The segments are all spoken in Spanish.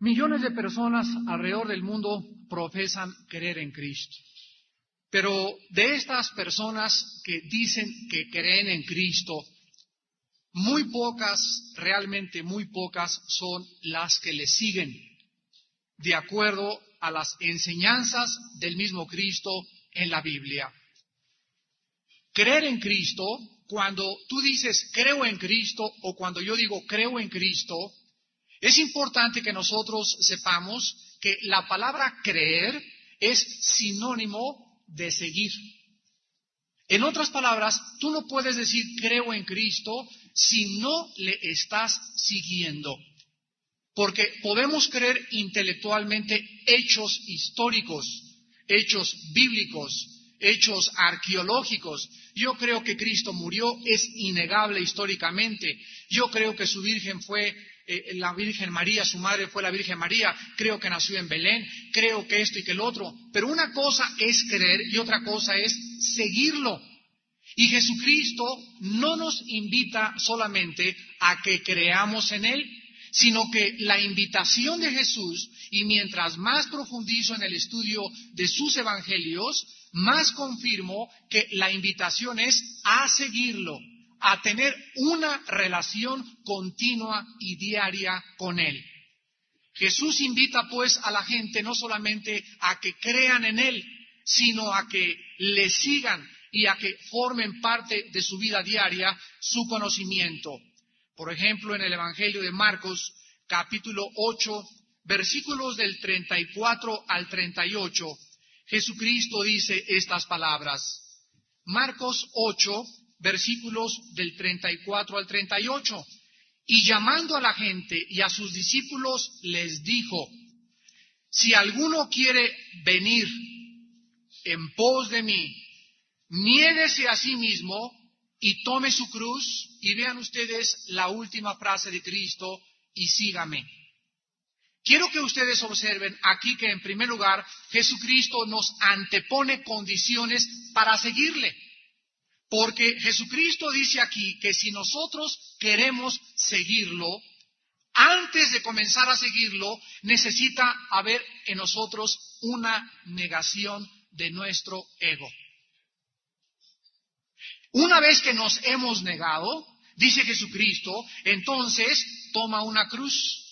Millones de personas alrededor del mundo profesan creer en Cristo. Pero de estas personas que dicen que creen en Cristo, muy pocas, realmente muy pocas, son las que le siguen de acuerdo a las enseñanzas del mismo Cristo en la Biblia. Creer en Cristo, cuando tú dices creo en Cristo o cuando yo digo creo en Cristo, es importante que nosotros sepamos que la palabra creer es sinónimo de seguir. En otras palabras, tú no puedes decir creo en Cristo si no le estás siguiendo. Porque podemos creer intelectualmente hechos históricos, hechos bíblicos, hechos arqueológicos. Yo creo que Cristo murió, es innegable históricamente. Yo creo que su Virgen fue la Virgen María, su madre fue la Virgen María. Creo que nació en Belén, creo que esto y que el otro. Pero una cosa es creer y otra cosa es seguirlo. Y Jesucristo no nos invita solamente a que creamos en Él, sino que la invitación de Jesús, y mientras más profundizo en el estudio de sus evangelios, más confirmo que la invitación es a seguirlo, a tener una relación continua y diaria con Él. Jesús invita pues a la gente no solamente a que crean en Él, sino a que le sigan y a que formen parte de su vida diaria su conocimiento. Por ejemplo, en el Evangelio de Marcos, capítulo 8, versículos del 34 al 38, Jesucristo dice estas palabras. Marcos 8, versículos del 34 al 38. Y llamando a la gente y a sus discípulos les dijo, si alguno quiere venir en pos de mí, niéguese a sí mismo y tome su cruz, y vean ustedes la última frase de Cristo, y sígame. Quiero que ustedes observen aquí que en primer lugar Jesucristo nos antepone condiciones para seguirle. Porque Jesucristo dice aquí que si nosotros queremos seguirlo, antes de comenzar a seguirlo, necesita haber en nosotros una negación de nuestro ego. Una vez que nos hemos negado, dice Jesucristo, entonces toma una cruz.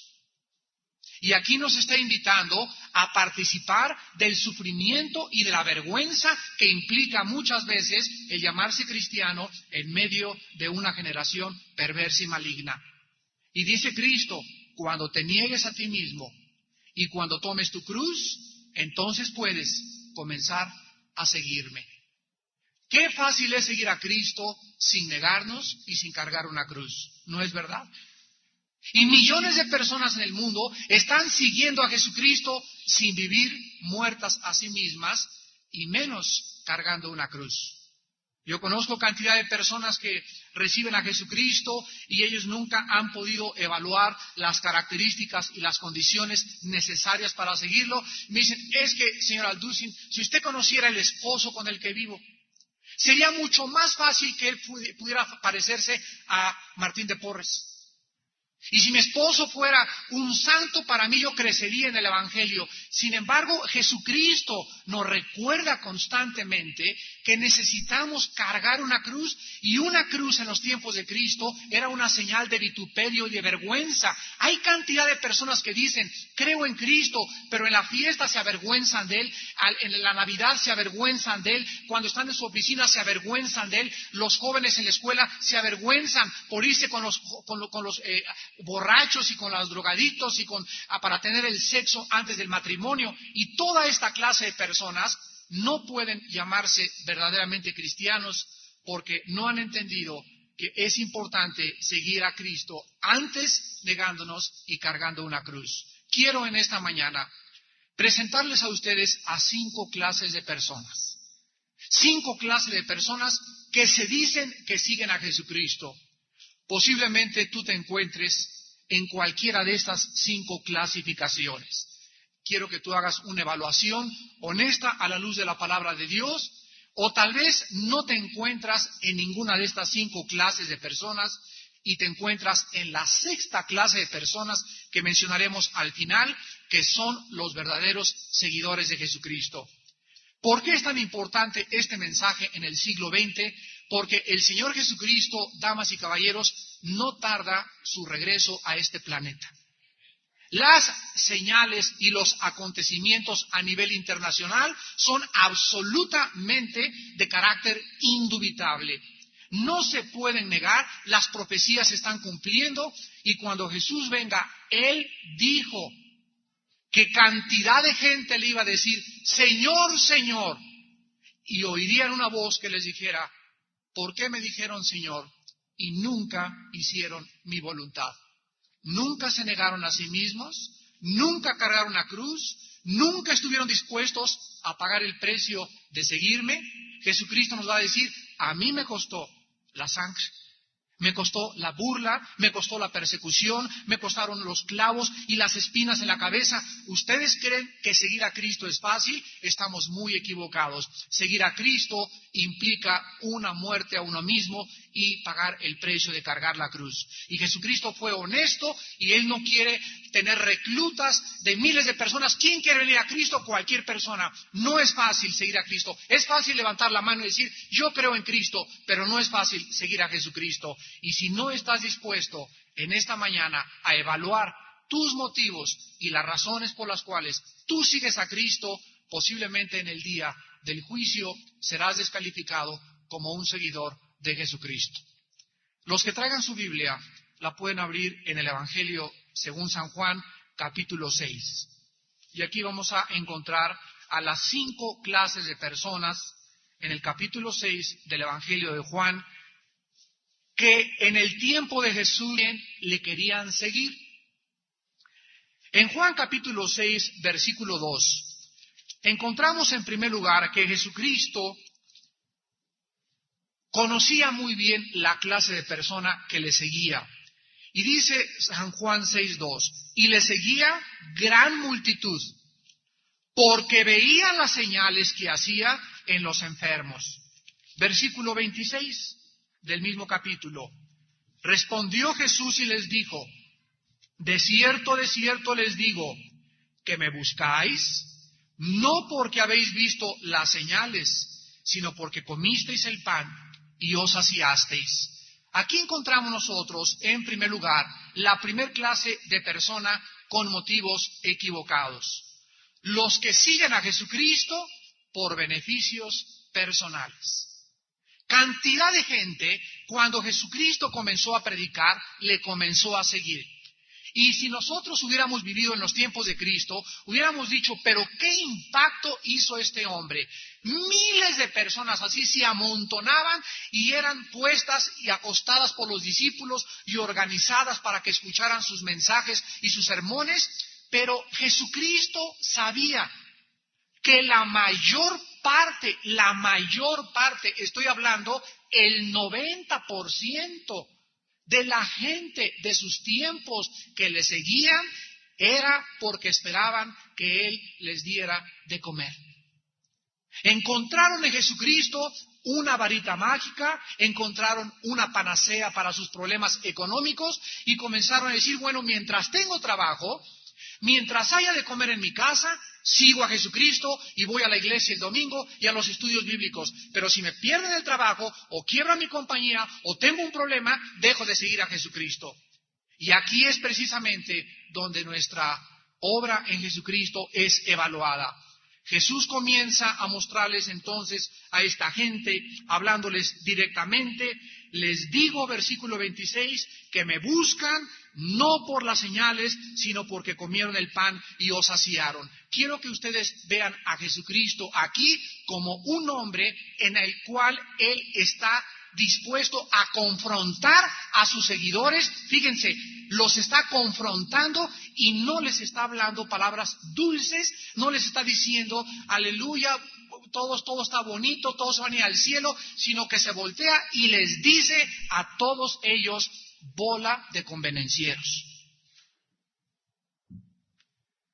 Y aquí nos está invitando a participar del sufrimiento y de la vergüenza que implica muchas veces el llamarse cristiano en medio de una generación perversa y maligna. Y dice Cristo, cuando te niegues a ti mismo y cuando tomes tu cruz, entonces puedes comenzar a seguirme. Qué fácil es seguir a Cristo sin negarnos y sin cargar una cruz, ¿no es verdad? Y millones de personas en el mundo están siguiendo a Jesucristo sin vivir muertas a sí mismas y menos cargando una cruz. Yo conozco cantidad de personas que reciben a Jesucristo y ellos nunca han podido evaluar las características y las condiciones necesarias para seguirlo. Me dicen, es que, señor Alducin, si usted conociera el esposo con el que vivo, sería mucho más fácil que él pudiera parecerse a Martín de Porres. Y si mi esposo fuera un santo, para mí yo crecería en el Evangelio. Sin embargo, Jesucristo nos recuerda constantemente que necesitamos cargar una cruz, y una cruz en los tiempos de Cristo era una señal de vituperio y de vergüenza. Hay cantidad de personas que dicen, creo en Cristo, pero en la fiesta se avergüenzan de Él, en la Navidad se avergüenzan de Él, cuando están en su oficina se avergüenzan de Él, los jóvenes en la escuela se avergüenzan por irse con los borrachos y con los drogadictos y para tener el sexo antes del matrimonio. Y toda esta clase de personas no pueden llamarse verdaderamente cristianos porque no han entendido que es importante seguir a Cristo antes negándonos y cargando una cruz. Quiero en esta mañana presentarles a ustedes a 5 clases de personas. 5 clases de personas que se dicen que siguen a Jesucristo. Posiblemente tú te encuentres en cualquiera de estas 5 clasificaciones. Quiero que tú hagas una evaluación honesta a la luz de la palabra de Dios, o tal vez no te encuentras en ninguna de estas 5 clases de personas y te encuentras en la sexta clase de personas que mencionaremos al final, que son los verdaderos seguidores de Jesucristo. ¿Por qué es tan importante este mensaje en el siglo XX? Porque el Señor Jesucristo, damas y caballeros, no tarda su regreso a este planeta. Las señales y los acontecimientos a nivel internacional son absolutamente de carácter indubitable. No se pueden negar, las profecías se están cumpliendo y cuando Jesús venga, Él dijo que cantidad de gente le iba a decir, Señor, Señor, y oirían una voz que les dijera, ¿por qué me dijeron Señor? Y nunca hicieron mi voluntad. Nunca se negaron a sí mismos, nunca cargaron la cruz, nunca estuvieron dispuestos a pagar el precio de seguirme. Jesucristo nos va a decir, a mí me costó la sangre, me costó la burla, me costó la persecución, me costaron los clavos y las espinas en la cabeza. ¿Ustedes creen que seguir a Cristo es fácil? Estamos muy equivocados. Seguir a Cristo implica una muerte a uno mismo y pagar el precio de cargar la cruz. Y Jesucristo fue honesto y Él no quiere tener reclutas de miles de personas. ¿Quién quiere venir a Cristo? Cualquier persona. No es fácil seguir a Cristo. Es fácil levantar la mano y decir, yo creo en Cristo, pero no es fácil seguir a Jesucristo. Y si no estás dispuesto en esta mañana a evaluar tus motivos y las razones por las cuales tú sigues a Cristo, posiblemente en el día del juicio serás descalificado como un seguidor de Jesucristo. Los que traigan su Biblia la pueden abrir en el Evangelio según San Juan, capítulo 6. Y aquí vamos a encontrar a las 5 clases de personas en el capítulo 6 del Evangelio de Juan, que en el tiempo de Jesús le querían seguir. En Juan capítulo 6, versículo 2, encontramos en primer lugar que Jesucristo conocía muy bien la clase de persona que le seguía. Y dice San Juan 6:2, y le seguía gran multitud, porque veía las señales que hacía en los enfermos. Versículo 26 del mismo capítulo. Respondió Jesús y les dijo, de cierto les digo, que me buscáis, no porque habéis visto las señales, sino porque comisteis el pan y os saciasteis. Aquí encontramos nosotros, en primer lugar, la primer clase de persona con motivos equivocados. Los que siguen a Jesucristo por beneficios personales. Cantidad de gente, cuando Jesucristo comenzó a predicar, le comenzó a seguir. Y si nosotros hubiéramos vivido en los tiempos de Cristo, hubiéramos dicho, pero ¿qué impacto hizo este hombre? Miles de personas así se amontonaban y eran puestas y acostadas por los discípulos y organizadas para que escucharan sus mensajes y sus sermones, pero Jesucristo sabía que la mayor parte, estoy hablando, el 90% de la gente de sus tiempos que le seguían era porque esperaban que Él les diera de comer. Encontraron en Jesucristo una varita mágica, encontraron una panacea para sus problemas económicos y comenzaron a decir, bueno, mientras tengo trabajo, mientras haya de comer en mi casa, sigo a Jesucristo y voy a la iglesia el domingo y a los estudios bíblicos. Pero si me pierden el trabajo o quiebran mi compañía o tengo un problema, dejo de seguir a Jesucristo. Y aquí es precisamente donde nuestra obra en Jesucristo es evaluada. Jesús comienza a mostrarles entonces a esta gente, hablándoles directamente. Les digo, versículo 26, que me buscan no por las señales, sino porque comieron el pan y os saciaron. Quiero que ustedes vean a Jesucristo aquí como un hombre en el cual Él está dispuesto a confrontar a sus seguidores. Fíjense, los está confrontando y no les está hablando palabras dulces, no les está diciendo, aleluya, todo está bonito, todos van a ir al cielo, sino que se voltea y les dice a todos ellos, bola de convenencieros.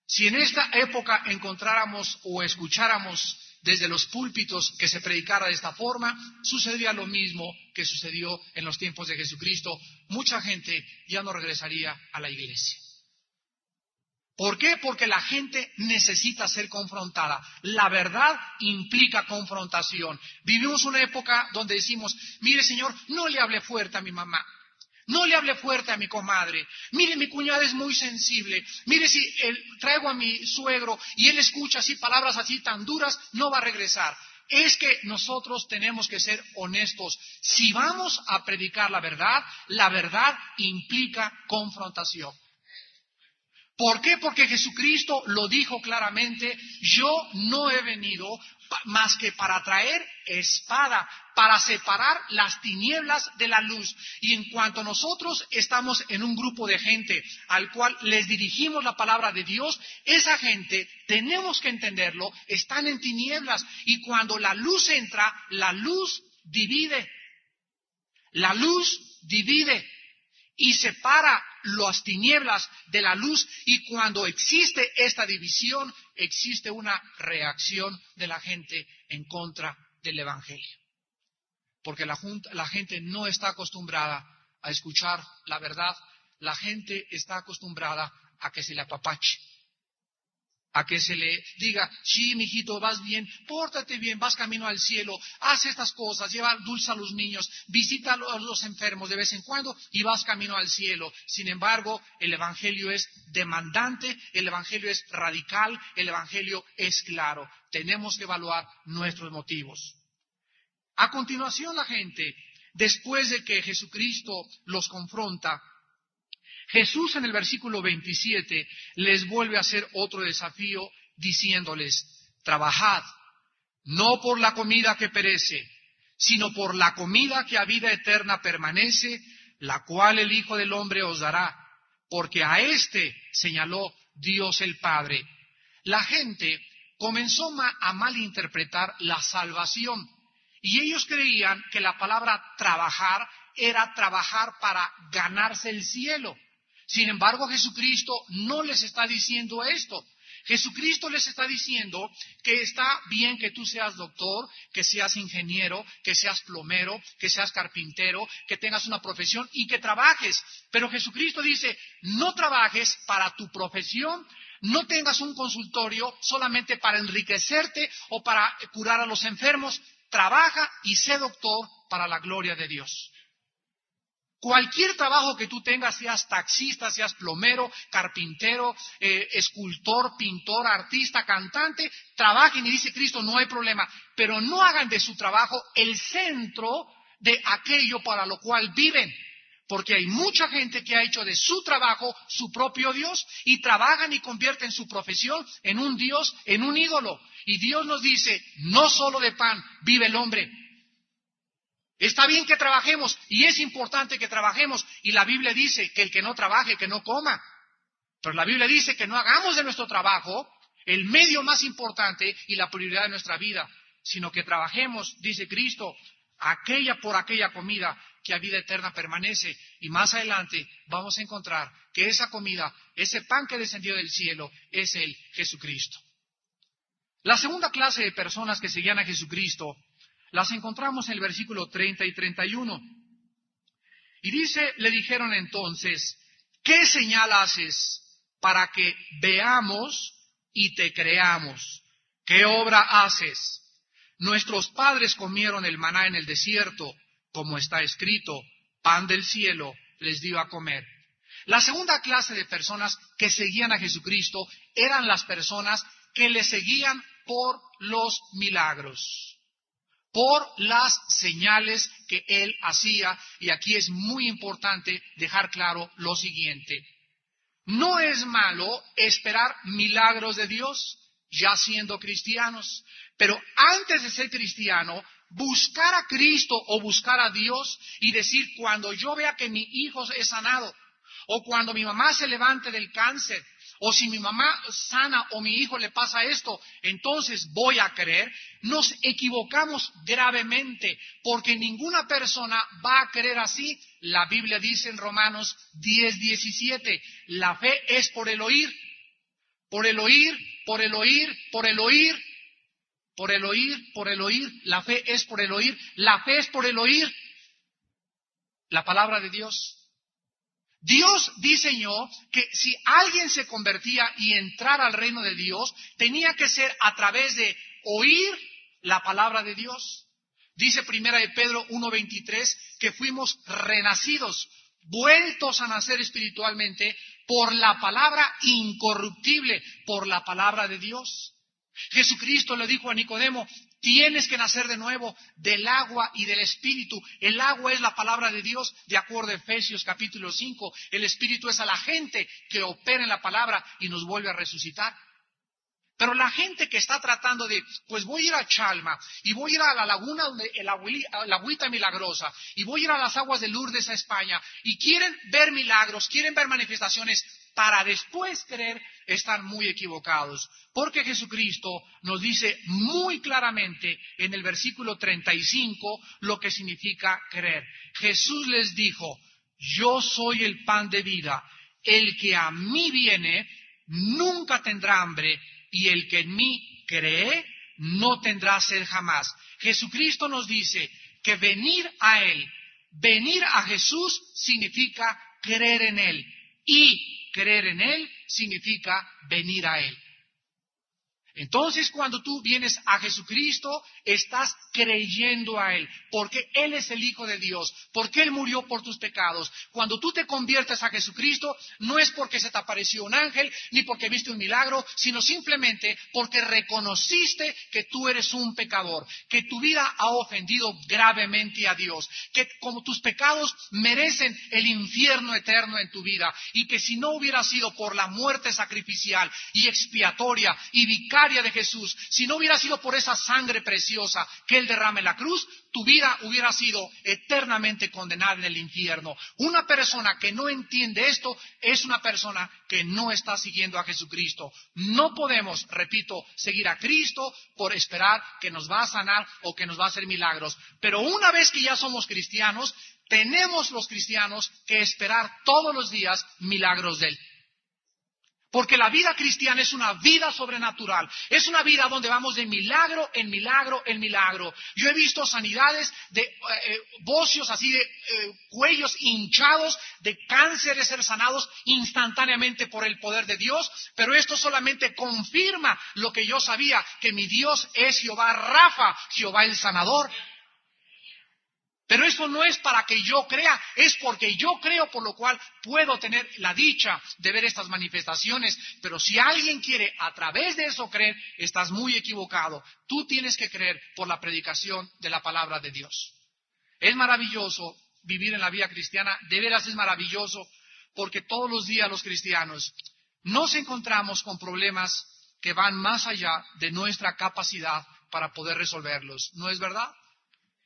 Si en esta época encontráramos o escucháramos desde los púlpitos que se predicara de esta forma, sucedería lo mismo que sucedió en los tiempos de Jesucristo. Mucha gente ya no regresaría a la iglesia. ¿Por qué? Porque la gente necesita ser confrontada. La verdad implica confrontación. Vivimos una época donde decimos, mire señor, no le hable fuerte a mi mamá. No le hable fuerte a mi comadre. Mire, mi cuñada es muy sensible. Mire, si traigo a mi suegro y él escucha así palabras así tan duras, no va a regresar. Es que nosotros tenemos que ser honestos. Si vamos a predicar la verdad implica confrontación. ¿Por qué? Porque Jesucristo lo dijo claramente, yo no he venido más que para traer espada, para separar las tinieblas de la luz. Y en cuanto nosotros estamos en un grupo de gente al cual les dirigimos la palabra de Dios, esa gente, tenemos que entenderlo, están en tinieblas. Y cuando la luz entra, la luz divide. La luz divide y separa las tinieblas de la luz, y cuando existe esta división, existe una reacción de la gente en contra del Evangelio. Porque la gente no está acostumbrada a escuchar la verdad, la gente está acostumbrada a que se le apapache, a que se le diga, sí, mijito, vas bien, pórtate bien, vas camino al cielo, haz estas cosas, lleva dulce a los niños, visita a los enfermos de vez en cuando y vas camino al cielo. Sin embargo, el Evangelio es demandante, el Evangelio es radical, el Evangelio es claro. Tenemos que evaluar nuestros motivos. A continuación, la gente, después de que Jesucristo los confronta, Jesús en el versículo 27 les vuelve a hacer otro desafío diciéndoles, trabajad, no por la comida que perece, sino por la comida que a vida eterna permanece, la cual el Hijo del Hombre os dará, porque a éste señaló Dios el Padre. La gente comenzó a malinterpretar la salvación, y ellos creían que la palabra trabajar era trabajar para ganarse el cielo. Sin embargo, Jesucristo no les está diciendo esto. Jesucristo les está diciendo que está bien que tú seas doctor, que seas ingeniero, que seas plomero, que seas carpintero, que tengas una profesión y que trabajes. Pero Jesucristo dice, no trabajes para tu profesión, no tengas un consultorio solamente para enriquecerte o para curar a los enfermos. Trabaja y sé doctor para la gloria de Dios. Cualquier trabajo que tú tengas, seas taxista, seas plomero, carpintero, escultor, pintor, artista, cantante, trabajen y dice Cristo, no hay problema, pero no hagan de su trabajo el centro de aquello para lo cual viven, porque hay mucha gente que ha hecho de su trabajo su propio Dios y trabajan y convierten su profesión en un Dios, en un ídolo. Y Dios nos dice, no solo de pan vive el hombre. Está bien que trabajemos y es importante que trabajemos, y la Biblia dice que el que no trabaje, que no coma. Pero la Biblia dice que no hagamos de nuestro trabajo el medio más importante y la prioridad de nuestra vida, sino que trabajemos, dice Cristo, por aquella comida que a vida eterna permanece. Y más adelante vamos a encontrar que esa comida, ese pan que descendió del cielo, es el Jesucristo. La segunda clase de personas que seguían a Jesucristo las encontramos en el versículo 30 y 31. Y dice, le dijeron entonces, ¿qué señal haces para que veamos y te creamos? ¿Qué obra haces? Nuestros padres comieron el maná en el desierto, como está escrito, pan del cielo les dio a comer. La segunda clase de personas que seguían a Jesucristo eran las personas que le seguían por los milagros, por las señales que él hacía. Y aquí es muy importante dejar claro lo siguiente. No es malo esperar milagros de Dios, ya siendo cristianos, pero antes de ser cristiano, buscar a Cristo o buscar a Dios y decir, cuando yo vea que mi hijo es sanado, o cuando mi mamá se levante del cáncer, o si mi mamá sana o mi hijo le pasa esto, entonces voy a creer. Nos equivocamos gravemente, porque ninguna persona va a creer así. La Biblia dice en Romanos 10:17, la fe es por el oír, por el oír, por el oír, por el oír. Por el oír, la fe es por el oír, la fe es por el oír la palabra de Dios. Dios diseñó que si alguien se convertía y entrara al reino de Dios, tenía que ser a través de oír la palabra de Dios. Dice Primera de Pedro 1:23 que fuimos renacidos, vueltos a nacer espiritualmente por la palabra incorruptible, por la palabra de Dios. Jesucristo le dijo a Nicodemo: tienes que nacer de nuevo del agua y del Espíritu. El agua es la palabra de Dios, de acuerdo a Efesios capítulo 5. El Espíritu es a la gente que opera en la palabra y nos vuelve a resucitar. Pero la gente que está tratando de, pues voy a ir a Chalma, y voy a ir a la laguna donde la agüita milagrosa, y voy a ir a las aguas de Lourdes a España, y quieren ver milagros, quieren ver manifestaciones, para después creer, están muy equivocados. Porque Jesucristo nos dice muy claramente en el versículo 35 lo que significa creer. Jesús les dijo: yo soy el pan de vida, el que a mí viene nunca tendrá hambre, y el que en mí cree no tendrá sed jamás. Jesucristo nos dice que venir a Él, venir a Jesús significa creer en Él, y creer en Él significa venir a Él. Entonces, cuando tú vienes a Jesucristo, estás creyendo a Él, porque Él es el Hijo de Dios, porque Él murió por tus pecados. Cuando tú te conviertes a Jesucristo, no es porque se te apareció un ángel, ni porque viste un milagro, sino simplemente porque reconociste que tú eres un pecador, que tu vida ha ofendido gravemente a Dios, que como tus pecados merecen el infierno eterno en tu vida, y que si no hubiera sido por la muerte sacrificial y expiatoria y vicaria de Jesús, si no hubiera sido por esa sangre preciosa que Él derrama en la cruz, tu vida hubiera sido eternamente condenada en el infierno. Una persona que no entiende esto es una persona que no está siguiendo a Jesucristo. No podemos, repito, seguir a Cristo por esperar que nos va a sanar o que nos va a hacer milagros. Pero una vez que ya somos cristianos, tenemos los cristianos que esperar todos los días milagros de Él. Porque la vida cristiana es una vida sobrenatural, es una vida donde vamos de milagro en milagro en milagro. Yo he visto sanidades de bocios así, de cuellos hinchados, de cánceres ser sanados instantáneamente por el poder de Dios, pero esto solamente confirma lo que yo sabía, que mi Dios es Jehová Rafa, Jehová el sanador. Pero eso no es para que yo crea, es porque yo creo, por lo cual puedo tener la dicha de ver estas manifestaciones. Pero si alguien quiere a través de eso creer, estás muy equivocado. Tú tienes que creer por la predicación de la palabra de Dios. Es maravilloso vivir en la vida cristiana, de veras es maravilloso, porque todos los días los cristianos nos encontramos con problemas que van más allá de nuestra capacidad para poder resolverlos. ¿No es verdad?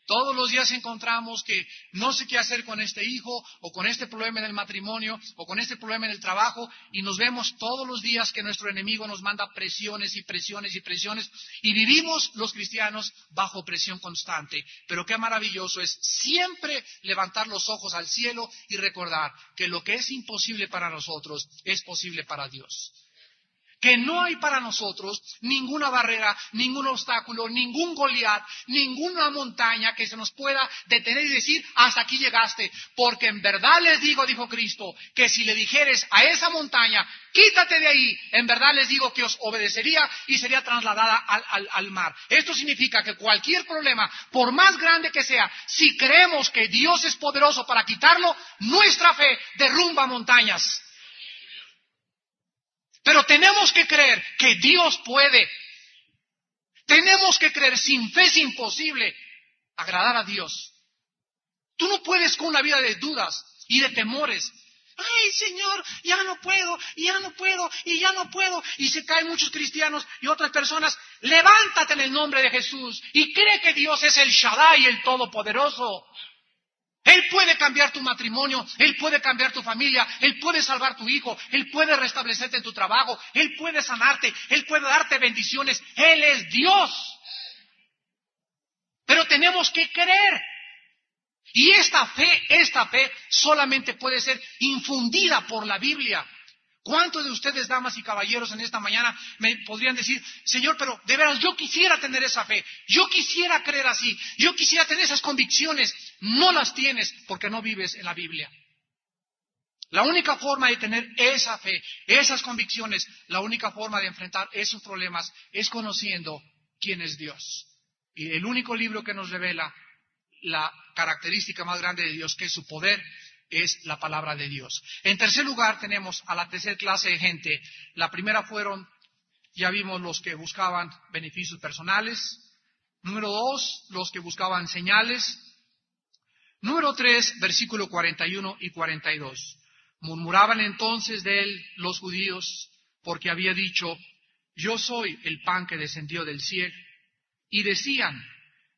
Todos los días encontramos que no sé qué hacer con este hijo, o con este problema en el matrimonio, o con este problema en el trabajo, y nos vemos todos los días que nuestro enemigo nos manda presiones y presiones y presiones, y vivimos los cristianos bajo presión constante. Pero qué maravilloso es siempre levantar los ojos al cielo y recordar que lo que es imposible para nosotros es posible para Dios. Que no hay para nosotros ninguna barrera, ningún obstáculo, ningún Goliat, ninguna montaña que se nos pueda detener y decir: hasta aquí llegaste. Porque en verdad les digo, dijo Cristo, que si le dijeres a esa montaña: quítate de ahí, en verdad les digo que os obedecería y sería trasladada al mar. Esto significa que cualquier problema, por más grande que sea, si creemos que Dios es poderoso para quitarlo, nuestra fe derrumba montañas. Pero tenemos que creer que Dios puede. Tenemos que creer, sin fe es imposible agradar a Dios. Tú no puedes con una vida de dudas y de temores. Ay, Señor, ya no puedo, ya no puedo, y ya no puedo. Y se caen muchos cristianos y otras personas. Levántate en el nombre de Jesús y cree que Dios es el Shaddai, el Todopoderoso. Él puede cambiar tu matrimonio, Él puede cambiar tu familia, Él puede salvar tu hijo, Él puede restablecerte en tu trabajo, Él puede sanarte, Él puede darte bendiciones. Él es Dios. Pero tenemos que creer. Y esta fe solamente puede ser infundida por la Biblia. ¿Cuántos de ustedes, damas y caballeros, en esta mañana me podrían decir, Señor, pero de veras yo quisiera tener esa fe, yo quisiera creer así, yo quisiera tener esas convicciones? No las tienes porque no vives en la Biblia. La única forma de tener esa fe, esas convicciones, la única forma de enfrentar esos problemas es conociendo quién es Dios. Y el único libro que nos revela la característica más grande de Dios, que es su poder, es la palabra de Dios. En tercer lugar tenemos a la tercera clase de gente. La primera fueron, ya vimos, los que buscaban beneficios personales. Número 2, los que buscaban señales. Número 3, versículo 41 y 42. Murmuraban entonces de él los judíos, porque había dicho, yo soy el pan que descendió del cielo. Y decían,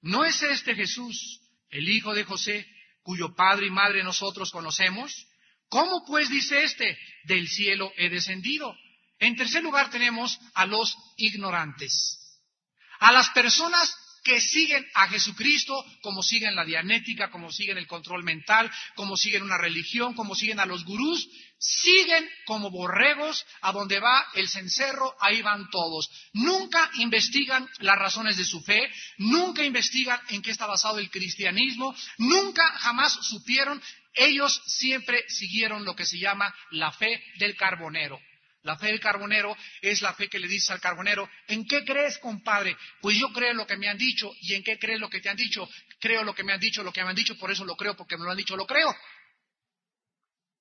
¿no es este Jesús, el hijo de José, cuyo padre y madre nosotros conocemos? ¿Cómo pues dice este, del cielo he descendido? En tercer lugar tenemos a los ignorantes, a las personas que siguen a Jesucristo, como siguen la dianética, como siguen el control mental, como siguen una religión, como siguen a los gurús, siguen como borregos a donde va el cencerro, ahí van todos. Nunca investigan las razones de su fe, nunca investigan en qué está basado el cristianismo, nunca jamás supieron, ellos siempre siguieron lo que se llama la fe del carbonero. La fe del carbonero es la fe que le dices al carbonero, ¿en qué crees, compadre? Pues yo creo lo que me han dicho. ¿Y en qué crees lo que te han dicho? Creo lo que me han dicho, por eso lo creo, porque me lo han dicho, lo creo.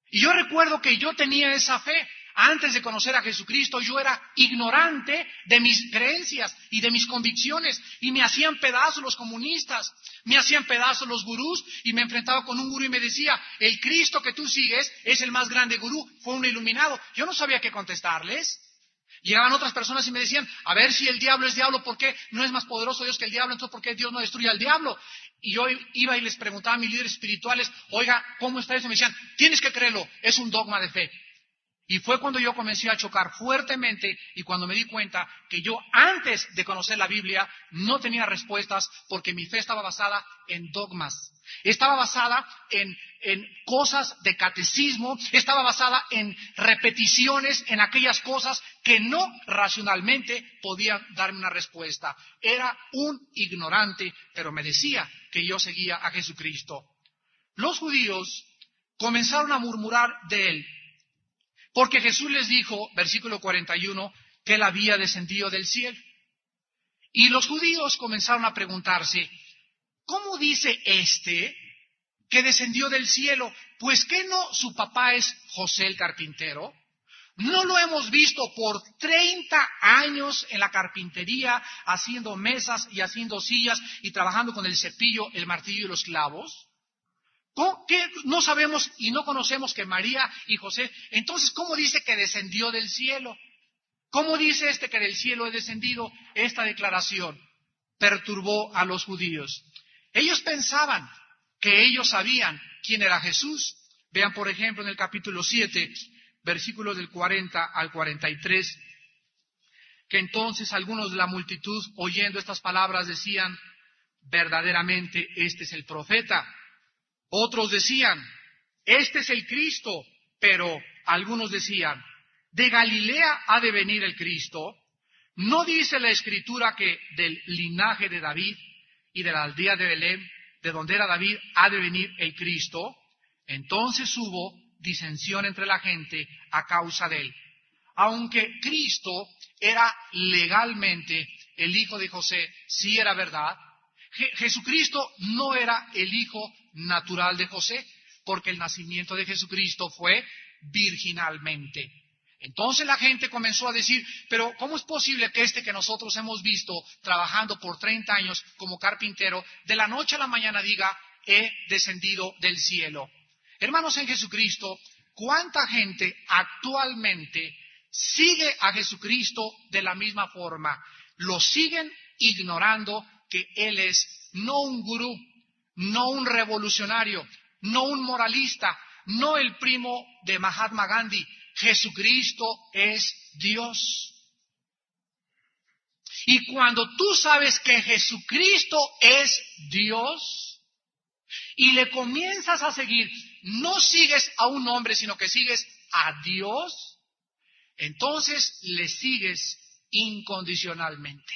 Y yo recuerdo que yo tenía esa fe. Antes de conocer a Jesucristo, yo era ignorante de mis creencias y de mis convicciones. Y me hacían pedazos los comunistas, me hacían pedazos los gurús, y me enfrentaba con un gurú y me decía, el Cristo que tú sigues es el más grande gurú, fue un iluminado. Yo no sabía qué contestarles. Llegaban otras personas y me decían, a ver, si el diablo es diablo, ¿por qué no es más poderoso Dios que el diablo? Entonces, ¿por qué Dios no destruye al diablo? Y yo iba y les preguntaba a mis líderes espirituales, oiga, ¿cómo está eso? Y me decían, tienes que creerlo, es un dogma de fe. Y fue cuando yo comencé a chocar fuertemente y cuando me di cuenta que yo antes de conocer la Biblia no tenía respuestas porque mi fe estaba basada en dogmas. Estaba basada en cosas de catecismo, estaba basada en repeticiones, en aquellas cosas que no racionalmente podían darme una respuesta. Era un ignorante, pero me decía que yo seguía a Jesucristo. Los judíos comenzaron a murmurar de él, porque Jesús les dijo, versículo 41, que él había descendido del cielo. Y los judíos comenzaron a preguntarse, ¿cómo dice este que descendió del cielo? Pues ¿qué no su papá es José el carpintero? ¿No lo hemos visto por 30 años en la carpintería, haciendo mesas y haciendo sillas y trabajando con el cepillo, el martillo y los clavos? ¿Qué no sabemos y no conocemos que María y José? Entonces, ¿cómo dice que descendió del cielo? ¿Cómo dice este que del cielo he descendido? Esta declaración perturbó a los judíos. Ellos pensaban que ellos sabían quién era Jesús. Vean, por ejemplo, en el capítulo 7, versículos del 40 al 43, que entonces algunos de la multitud, oyendo estas palabras, decían, verdaderamente este es el profeta. Otros decían, este es el Cristo, pero algunos decían, ¿de Galilea ha de venir el Cristo? ¿No dice la Escritura que del linaje de David y de la aldea de Belén, de donde era David, ha de venir el Cristo? Entonces hubo disensión entre la gente a causa de él. Aunque Cristo era legalmente el hijo de José, sí era verdad, Jesucristo no era el hijo natural de José, porque el nacimiento de Jesucristo fue virginalmente. Entonces la gente comenzó a decir, pero ¿cómo es posible que este que nosotros hemos visto trabajando por 30 años como carpintero, de la noche a la mañana diga, he descendido del cielo? Hermanos en Jesucristo, ¿cuánta gente actualmente sigue a Jesucristo de la misma forma? Lo siguen ignorando que Él es no un gurú, no un revolucionario, no un moralista, no el primo de Mahatma Gandhi. Jesucristo es Dios. Y cuando tú sabes que Jesucristo es Dios y le comienzas a seguir, no sigues a un hombre, sino que sigues a Dios, entonces le sigues incondicionalmente.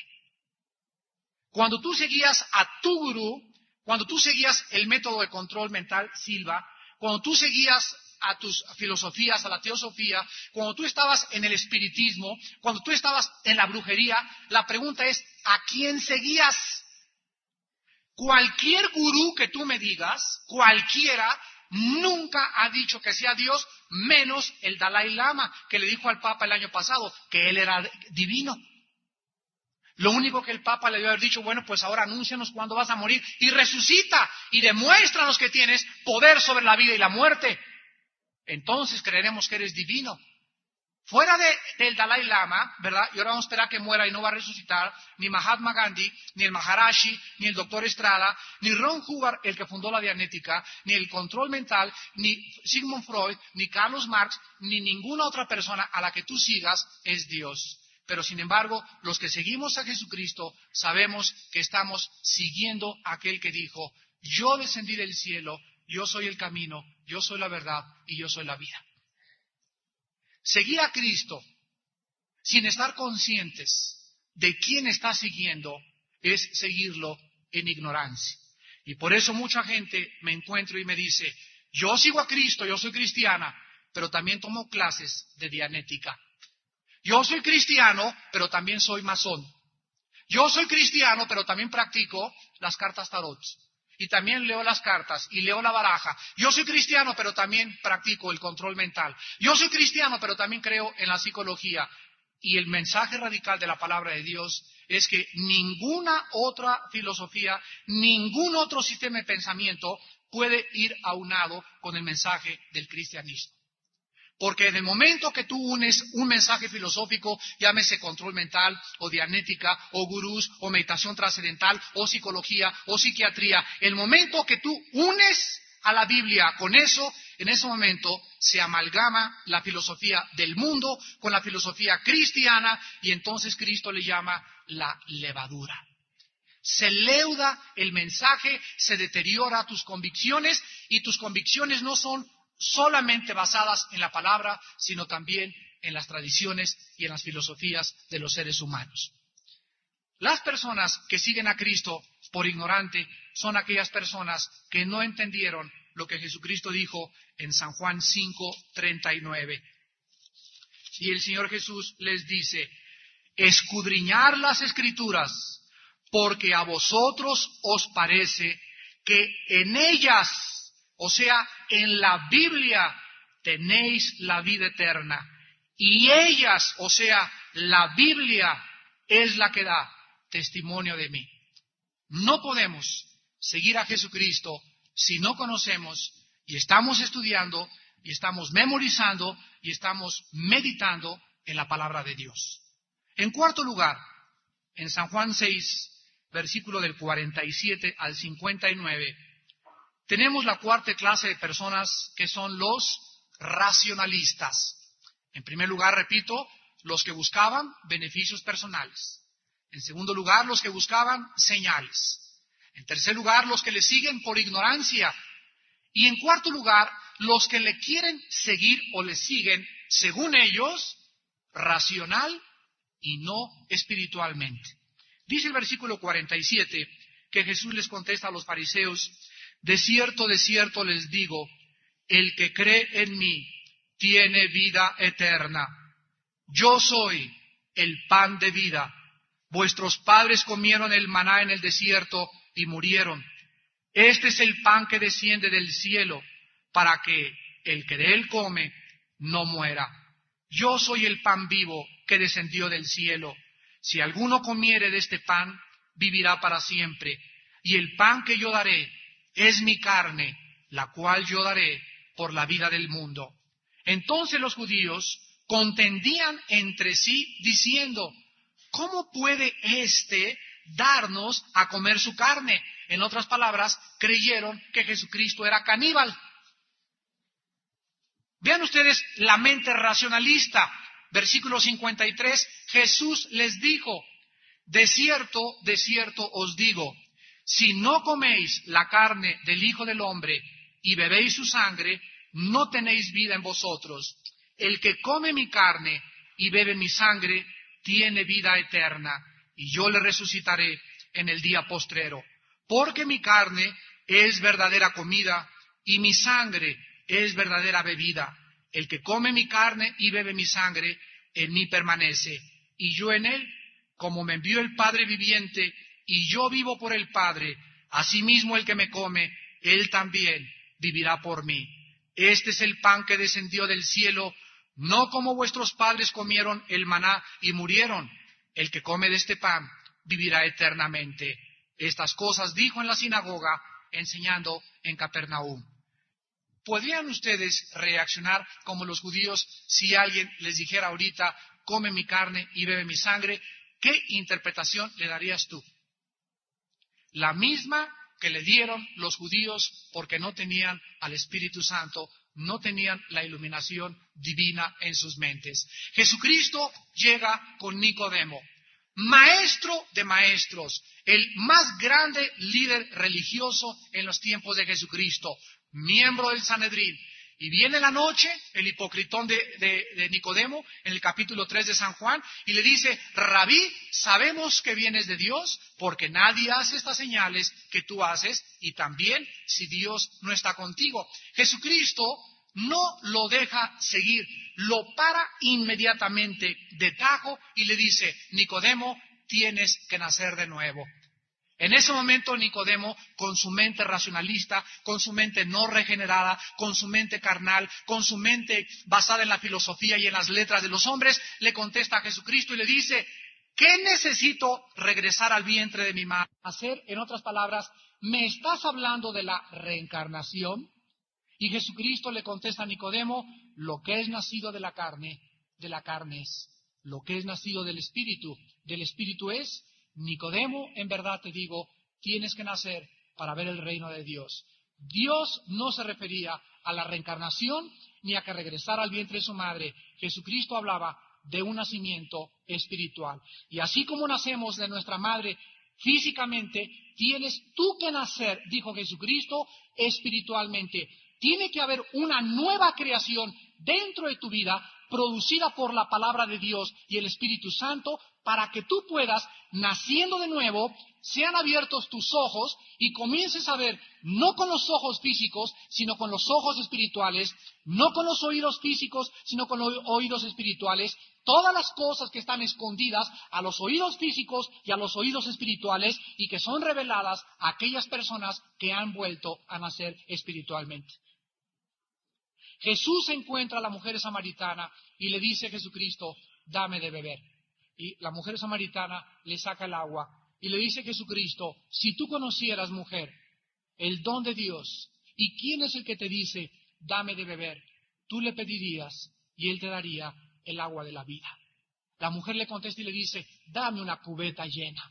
Cuando tú seguías a tu gurú, cuando tú seguías el método de control mental Silva, cuando tú seguías a tus filosofías, a la teosofía, cuando tú estabas en el espiritismo, cuando tú estabas en la brujería, la pregunta es, ¿a quién seguías? Cualquier gurú que tú me digas, cualquiera, nunca ha dicho que sea Dios, menos el Dalai Lama, que le dijo al Papa el año pasado que él era divino. Lo único que el Papa le debió haber dicho, bueno, pues ahora anúncianos cuándo vas a morir y resucita y demuéstranos que tienes poder sobre la vida y la muerte. Entonces creeremos que eres divino. Fuera del Dalai Lama, ¿verdad? Y ahora vamos a esperar que muera y no va a resucitar, ni Mahatma Gandhi, ni el Maharashi, ni el Dr. Estrada, ni Ron Hubbard, el que fundó la Dianética, ni el control mental, ni Sigmund Freud, ni Carlos Marx, ni ninguna otra persona a la que tú sigas es Dios. Pero sin embargo, los que seguimos a Jesucristo sabemos que estamos siguiendo a aquel que dijo, yo descendí del cielo, yo soy el camino, yo soy la verdad y yo soy la vida. Seguir a Cristo sin estar conscientes de quién está siguiendo es seguirlo en ignorancia. Y por eso mucha gente me encuentro y me dice, yo sigo a Cristo, yo soy cristiana, pero también tomo clases de dianética. Yo soy cristiano, pero también soy masón. Yo soy cristiano, pero también practico las cartas tarot. Y también leo las cartas y leo la baraja. Yo soy cristiano, pero también practico el control mental. Yo soy cristiano, pero también creo en la psicología. Y el mensaje radical de la palabra de Dios es que ninguna otra filosofía, ningún otro sistema de pensamiento puede ir aunado con el mensaje del cristianismo. Porque en el momento que tú unes un mensaje filosófico, llámese control mental, o dianética, o gurús, o meditación trascendental, o psicología, o psiquiatría, el momento que tú unes a la Biblia con eso, en ese momento se amalgama la filosofía del mundo con la filosofía cristiana, y entonces Cristo le llama la levadura. Se leuda el mensaje, se deteriora tus convicciones, y tus convicciones no son solamente basadas en la palabra, sino también en las tradiciones y en las filosofías de los seres humanos. Las personas que siguen a Cristo por ignorante son aquellas personas que no entendieron lo que Jesucristo dijo en San Juan 5:39. Y el Señor Jesús les dice, escudriñar las Escrituras, porque a vosotros os parece que en ellas, o sea, en la Biblia tenéis la vida eterna. Y ellas, o sea, la Biblia es la que da testimonio de mí. No podemos seguir a Jesucristo si no conocemos y estamos estudiando y estamos memorizando y estamos meditando en la palabra de Dios. En cuarto lugar, en San Juan 6, versículo del 47 al 59, tenemos la cuarta clase de personas que son los racionalistas. En primer lugar, repito, los que buscaban beneficios personales. En segundo lugar, los que buscaban señales. En tercer lugar, los que le siguen por ignorancia. Y en cuarto lugar, los que le quieren seguir o le siguen, según ellos, racional y no espiritualmente. Dice el versículo 47 que Jesús les contesta a los fariseos, de cierto les digo, el que cree en mí tiene vida eterna. Yo soy el pan de vida. Vuestros padres comieron el maná en el desierto y murieron. Este es el pan que desciende del cielo, para que el que de él come no muera. Yo soy el pan vivo que descendió del cielo. Si alguno comiere de este pan, vivirá para siempre. Y el pan que yo daré es mi carne, la cual yo daré por la vida del mundo. Entonces los judíos contendían entre sí diciendo, ¿cómo puede éste darnos a comer su carne? En otras palabras, creyeron que Jesucristo era caníbal. Vean ustedes la mente racionalista. Versículo 53, Jesús les dijo, de cierto os digo, si no coméis la carne del Hijo del Hombre y bebéis su sangre, no tenéis vida en vosotros. El que come mi carne y bebe mi sangre tiene vida eterna, y yo le resucitaré en el día postrero. Porque mi carne es verdadera comida, y mi sangre es verdadera bebida. El que come mi carne y bebe mi sangre, en mí permanece, y yo en él, como me envió el Padre viviente, y yo vivo por el Padre, asimismo el que me come, él también vivirá por mí. Este es el pan que descendió del cielo, no como vuestros padres comieron el maná y murieron. El que come de este pan vivirá eternamente. Estas cosas dijo en la sinagoga, enseñando en Capernaum. ¿Podrían ustedes reaccionar como los judíos si alguien les dijera ahorita, come mi carne y bebe mi sangre? ¿Qué interpretación le darías tú? La misma que le dieron los judíos porque no tenían al Espíritu Santo, no tenían la iluminación divina en sus mentes. Jesucristo llega con Nicodemo, maestro de maestros, el más grande líder religioso en los tiempos de Jesucristo, miembro del Sanedrín. Y viene la noche, el hipocritón de Nicodemo, en el capítulo 3 de San Juan, y le dice, Rabí, sabemos que vienes de Dios, porque nadie hace estas señales que tú haces, y también si Dios no está contigo. Jesucristo no lo deja seguir, lo para inmediatamente de tajo y le dice, Nicodemo, tienes que nacer de nuevo. En ese momento Nicodemo, con su mente racionalista, con su mente no regenerada, con su mente carnal, con su mente basada en la filosofía y en las letras de los hombres, le contesta a Jesucristo y le dice, ¿qué necesito regresar al vientre de mi madre? Hacer, en otras palabras, ¿me estás hablando de la reencarnación? Y Jesucristo le contesta a Nicodemo, lo que es nacido de la carne es. Lo que es nacido del Espíritu es. Nicodemo, en verdad te digo, tienes que nacer para ver el reino de Dios. Dios no se refería a la reencarnación ni a que regresara al vientre de su madre. Jesucristo hablaba de un nacimiento espiritual. Y así como nacemos de nuestra madre físicamente, tienes tú que nacer, dijo Jesucristo, espiritualmente. Tiene que haber una nueva creación dentro de tu vida, producida por la palabra de Dios y el Espíritu Santo, para que tú puedas, naciendo de nuevo, sean abiertos tus ojos y comiences a ver, no con los ojos físicos, sino con los ojos espirituales, no con los oídos físicos, sino con los oídos espirituales, todas las cosas que están escondidas a los oídos físicos y a los oídos espirituales y que son reveladas a aquellas personas que han vuelto a nacer espiritualmente. Jesús encuentra a la mujer samaritana y le dice a Jesucristo, dame de beber. Y la mujer samaritana le saca el agua y le dice a Jesucristo, si tú conocieras, mujer, el don de Dios y quién es el que te dice, dame de beber, tú le pedirías y él te daría el agua de la vida. La mujer le contesta y le dice, dame una cubeta llena.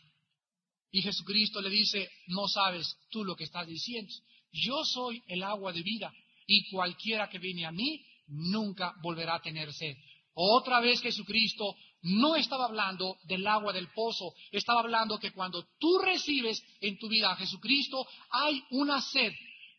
Y Jesucristo le dice, no sabes tú lo que estás diciendo. Yo soy el agua de vida y cualquiera que viene a mí nunca volverá a tener sed. Otra vez Jesucristo no estaba hablando del agua del pozo, estaba hablando que cuando tú recibes en tu vida a Jesucristo, hay una sed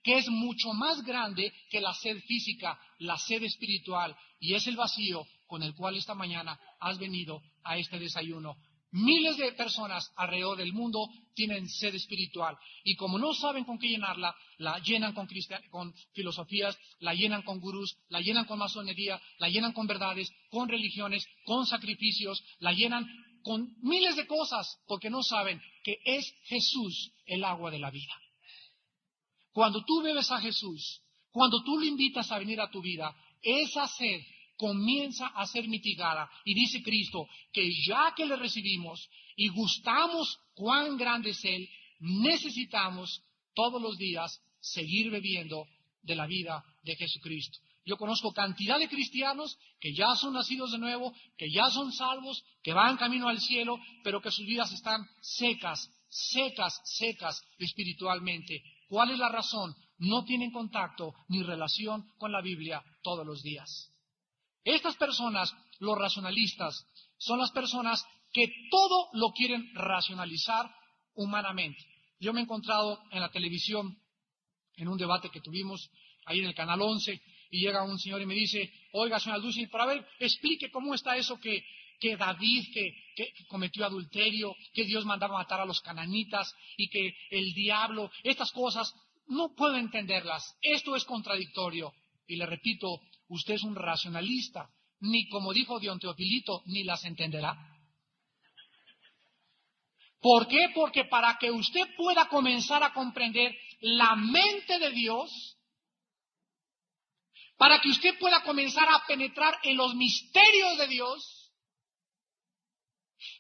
que es mucho más grande que la sed física, la sed espiritual, y es el vacío con el cual esta mañana has venido a este desayuno. Miles de personas alrededor del mundo tienen sed espiritual y como no saben con qué llenarla, la llenan con filosofías, la llenan con gurús, la llenan con masonería, la llenan con verdades, con religiones, con sacrificios, la llenan con miles de cosas porque no saben que es Jesús el agua de la vida. Cuando tú bebes a Jesús, cuando tú lo invitas a venir a tu vida, esa sed comienza a ser mitigada. Y dice Cristo que ya que le recibimos y gustamos cuán grande es Él, necesitamos todos los días seguir bebiendo de la vida de Jesucristo. Yo conozco cantidad de cristianos que ya son nacidos de nuevo, que ya son salvos, que van camino al cielo, pero que sus vidas están secas espiritualmente. ¿Cuál es la razón? No tienen contacto ni relación con la Biblia todos los días. Estas personas, los racionalistas, son las personas que todo lo quieren racionalizar humanamente. Yo me he encontrado en la televisión, en un debate que tuvimos ahí en el Canal 11, y llega un señor y me dice, oiga, señora Dulce, para ver, explique cómo está eso que David, que cometió adulterio, que Dios mandaba matar a los cananitas y que el diablo, estas cosas, no puedo entenderlas. Esto es contradictorio. Y le repito, usted es un racionalista. Ni como dijo Dion Teofilito, ni las entenderá. ¿Por qué? Porque para que usted pueda comenzar a comprender la mente de Dios, para que usted pueda comenzar a penetrar en los misterios de Dios,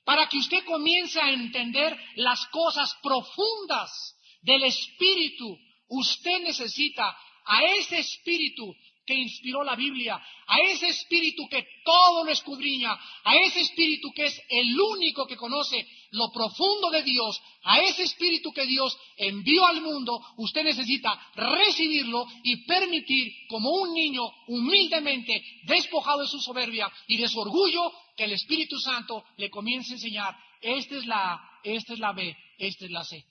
para que usted comience a entender las cosas profundas del Espíritu, usted necesita a ese Espíritu que inspiró la Biblia, a ese Espíritu que todo lo escudriña, a ese Espíritu que es el único que conoce lo profundo de Dios, a ese Espíritu que Dios envió al mundo, usted necesita recibirlo y permitir, como un niño humildemente despojado de su soberbia y de su orgullo, que el Espíritu Santo le comience a enseñar, esta es la A, esta es la B, esta es la C.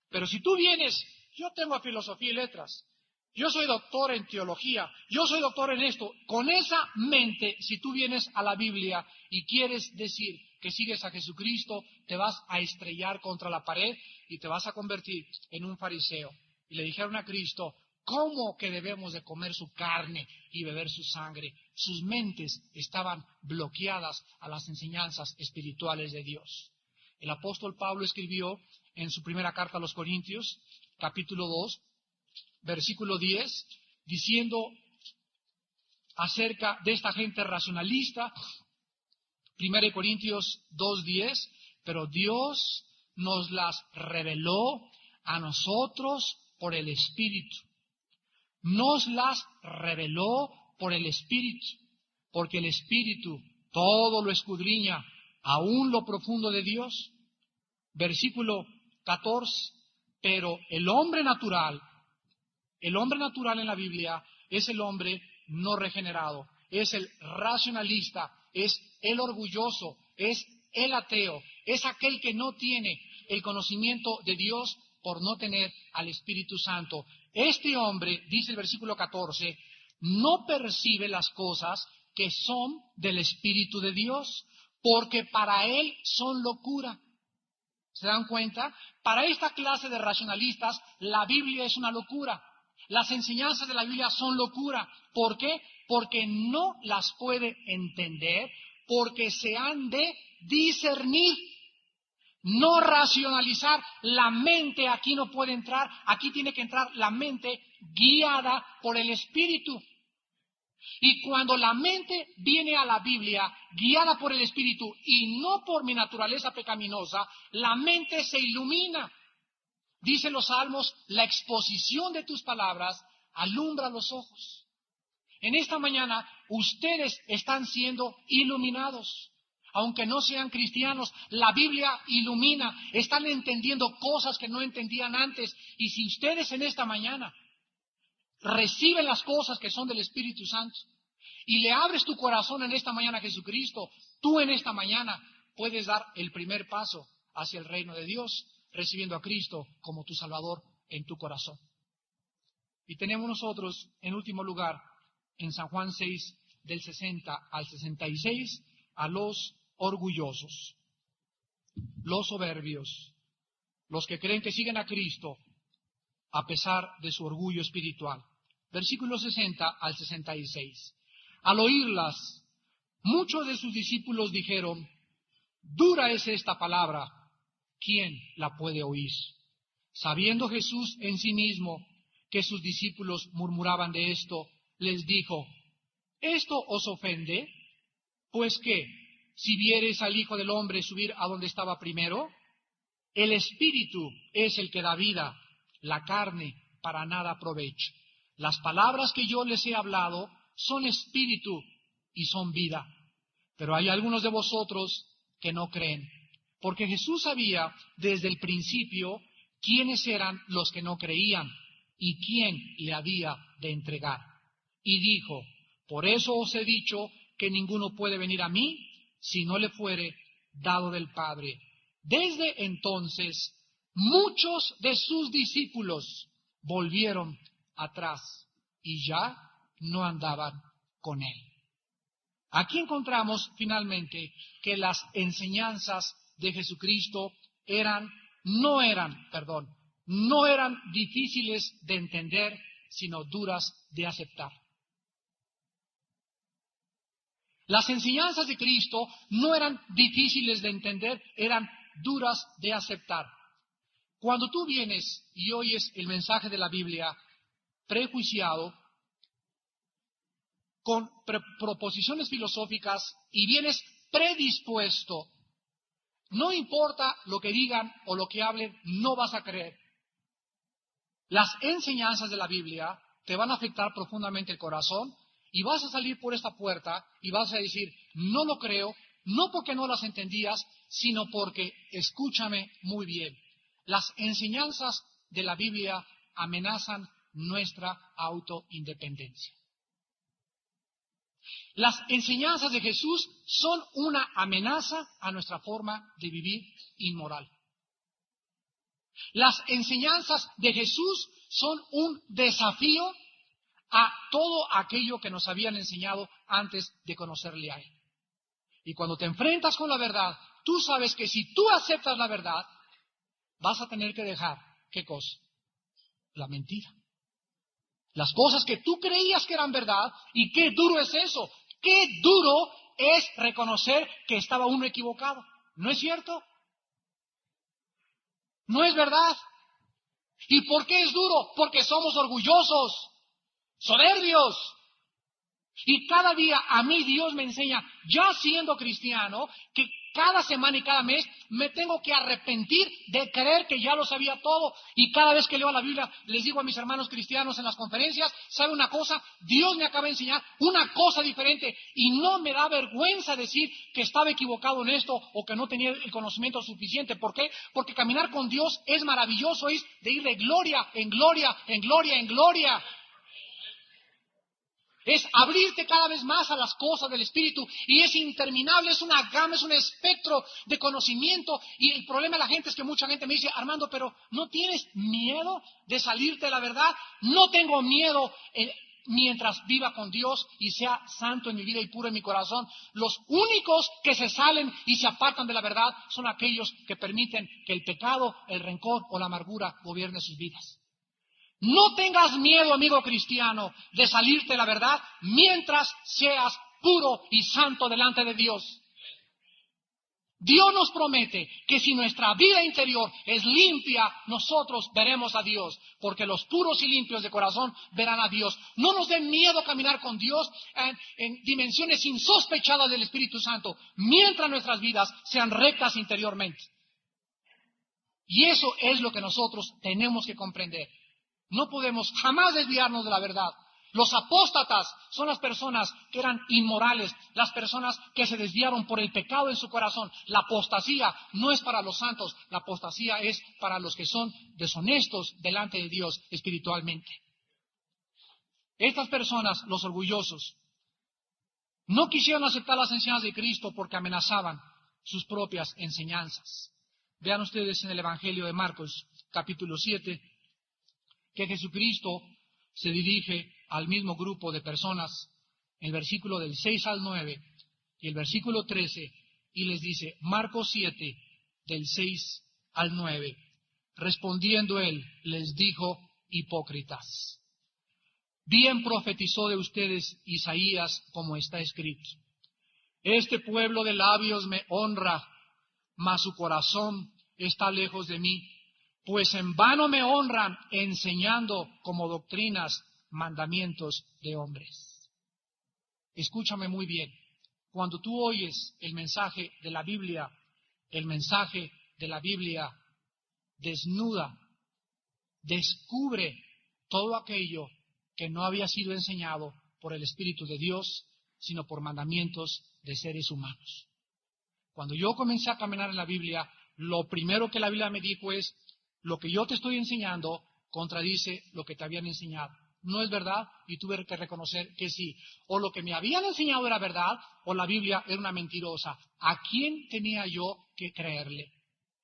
Pero si tú vienes, yo tengo filosofía y letras, yo soy doctor en teología, yo soy doctor en esto, con esa mente, si tú vienes a la Biblia y quieres decir que sigues a Jesucristo, te vas a estrellar contra la pared y te vas a convertir en un fariseo. Y le dijeron a Cristo, ¿cómo que debemos de comer su carne y beber su sangre? Sus mentes estaban bloqueadas a las enseñanzas espirituales de Dios. El apóstol Pablo escribió en su primera carta a los Corintios, capítulo 2, versículo 10, diciendo acerca de esta gente racionalista, 1 Corintios 2:10, pero Dios nos las reveló a nosotros por el Espíritu. Nos las reveló por el Espíritu, porque el Espíritu todo lo escudriña, aún lo profundo de Dios. Versículo 14, pero el hombre natural en la Biblia es el hombre no regenerado, es el racionalista, es el orgulloso, es el ateo, es aquel que no tiene el conocimiento de Dios por no tener al Espíritu Santo. Este hombre, dice el versículo 14, no percibe las cosas que son del Espíritu de Dios, porque para él son locura. ¿Se dan cuenta? Para esta clase de racionalistas, la Biblia es una locura. Las enseñanzas de la Biblia son locura. ¿Por qué? Porque no las puede entender, porque se han de discernir. No racionalizar. La mente aquí no puede entrar. Aquí tiene que entrar la mente guiada por el Espíritu. Y cuando la mente viene a la Biblia guiada por el Espíritu y no por mi naturaleza pecaminosa, la mente se ilumina. Dicen los salmos, la exposición de tus palabras alumbra los ojos. En esta mañana ustedes están siendo iluminados. Aunque no sean cristianos, la Biblia ilumina. Están entendiendo cosas que no entendían antes. Y si ustedes en esta mañana reciben las cosas que son del Espíritu Santo y le abres tu corazón en esta mañana a Jesucristo, tú en esta mañana puedes dar el primer paso hacia el reino de Dios, recibiendo a Cristo como tu Salvador en tu corazón. Y tenemos nosotros, en último lugar, en San Juan 6, del 60 al 66, a los orgullosos, los soberbios, los que creen que siguen a Cristo a pesar de su orgullo espiritual. Versículos 60 al 66. Al oírlas, muchos de sus discípulos dijeron, dura es esta palabra, ¿quién la puede oír? Sabiendo Jesús en sí mismo que sus discípulos murmuraban de esto, les dijo, ¿esto os ofende? Pues qué, si viereis al Hijo del Hombre subir a donde estaba primero, el Espíritu es el que da vida, la carne para nada aprovecha. Las palabras que yo les he hablado son espíritu y son vida. Pero hay algunos de vosotros que no creen, porque Jesús sabía desde el principio quiénes eran los que no creían y quién le había de entregar. Y dijo, por eso os he dicho que ninguno puede venir a mí si no le fuere dado del Padre. Desde entonces, muchos de sus discípulos volvieron atrás y ya no andaban con él. Aquí encontramos finalmente que las enseñanzas de Jesucristo no eran difíciles de entender, sino duras de aceptar. Las enseñanzas de Cristo no eran difíciles de entender, eran duras de aceptar. Cuando tú vienes y oyes el mensaje de la Biblia prejuiciado, con proposiciones filosóficas y vienes predispuesto, no importa lo que digan o lo que hablen, no vas a creer. Las enseñanzas de la Biblia te van a afectar profundamente el corazón y vas a salir por esta puerta y vas a decir, no lo creo, no porque no las entendías, sino porque, escúchame muy bien, las enseñanzas de la Biblia amenazan nuestra autoindependencia. Las enseñanzas de Jesús son una amenaza a nuestra forma de vivir inmoral. Las enseñanzas de Jesús son un desafío a todo aquello que nos habían enseñado antes de conocerle a Él. Y cuando te enfrentas con la verdad, tú sabes que si tú aceptas la verdad, vas a tener que dejar, ¿qué cosa? La mentira. Las cosas que tú creías que eran verdad, y qué duro es eso. Qué duro es reconocer que estaba uno equivocado. ¿No es cierto? No es verdad. ¿Y por qué es duro? Porque somos orgullosos, soberbios. Y cada día a mí Dios me enseña, ya siendo cristiano, que cada semana y cada mes me tengo que arrepentir de creer que ya lo sabía todo. Y cada vez que leo la Biblia, les digo a mis hermanos cristianos en las conferencias, ¿sabe una cosa? Dios me acaba de enseñar una cosa diferente y no me da vergüenza decir que estaba equivocado en esto o que no tenía el conocimiento suficiente. ¿Por qué? Porque caminar con Dios es maravilloso, es de ir de gloria en gloria, en gloria, en gloria. Es abrirte cada vez más a las cosas del Espíritu y es interminable, es una gama, es un espectro de conocimiento. Y el problema de la gente es que mucha gente me dice, Armando, pero ¿no tienes miedo de salirte de la verdad? No tengo miedo mientras viva con Dios y sea santo en mi vida y puro en mi corazón. Los únicos que se salen y se apartan de la verdad son aquellos que permiten que el pecado, el rencor o la amargura gobierne sus vidas. No tengas miedo, amigo cristiano, de salirte de la verdad mientras seas puro y santo delante de Dios. Dios nos promete que si nuestra vida interior es limpia, nosotros veremos a Dios, porque los puros y limpios de corazón verán a Dios. No nos den miedo caminar con Dios en dimensiones insospechadas del Espíritu Santo, mientras nuestras vidas sean rectas interiormente. Y eso es lo que nosotros tenemos que comprender. No podemos jamás desviarnos de la verdad. Los apóstatas son las personas que eran inmorales, las personas que se desviaron por el pecado en su corazón. La apostasía no es para los santos, la apostasía es para los que son deshonestos delante de Dios espiritualmente. Estas personas, los orgullosos, no quisieron aceptar las enseñanzas de Cristo porque amenazaban sus propias enseñanzas. Vean ustedes en el Evangelio de Marcos, capítulo 7, que Jesucristo se dirige al mismo grupo de personas, en el versículo del 6 al 9 y el versículo 13, y les dice, Marcos 7, del 6 al 9, respondiendo él, les dijo, hipócritas, bien profetizó de ustedes Isaías como está escrito, este pueblo de labios me honra, mas su corazón está lejos de mí, pues en vano me honran enseñando como doctrinas mandamientos de hombres. Escúchame muy bien. Cuando tú oyes el mensaje de la Biblia, el mensaje de la Biblia desnuda, descubre todo aquello que no había sido enseñado por el Espíritu de Dios, sino por mandamientos de seres humanos. Cuando yo comencé a caminar en la Biblia, lo primero que la Biblia me dijo es, lo que yo te estoy enseñando contradice lo que te habían enseñado. ¿No es verdad? Y tuve que reconocer que sí. O lo que me habían enseñado era verdad, o la Biblia era una mentirosa. ¿A quién tenía yo que creerle?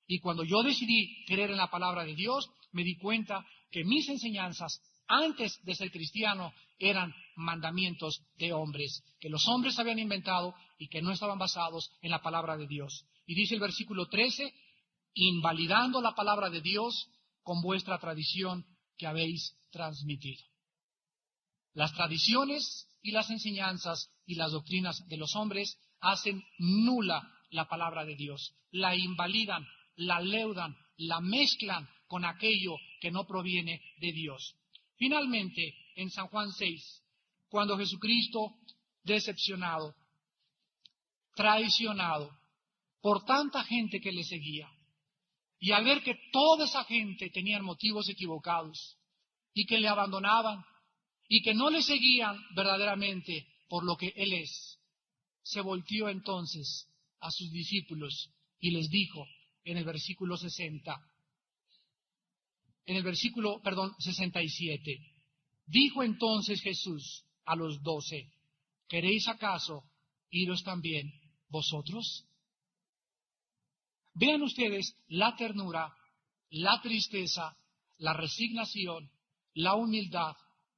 Y cuando yo decidí creer en la palabra de Dios, me di cuenta que mis enseñanzas antes de ser cristiano, eran mandamientos de hombres, que los hombres habían inventado y que no estaban basados en la palabra de Dios. Y dice el versículo 13, invalidando la palabra de Dios con vuestra tradición que habéis transmitido. Las tradiciones y las enseñanzas y las doctrinas de los hombres hacen nula la palabra de Dios, la invalidan, la leudan, la mezclan con aquello que no proviene de Dios. Finalmente, en San Juan 6, cuando Jesucristo, decepcionado, traicionado por tanta gente que le seguía, y al ver que toda esa gente tenían motivos equivocados y que le abandonaban y que no le seguían verdaderamente por lo que Él es, se volteó entonces a sus discípulos y les dijo en el versículo 67, dijo entonces Jesús a los 12, ¿queréis acaso iros también vosotros? Vean ustedes la ternura, la tristeza, la resignación, la humildad,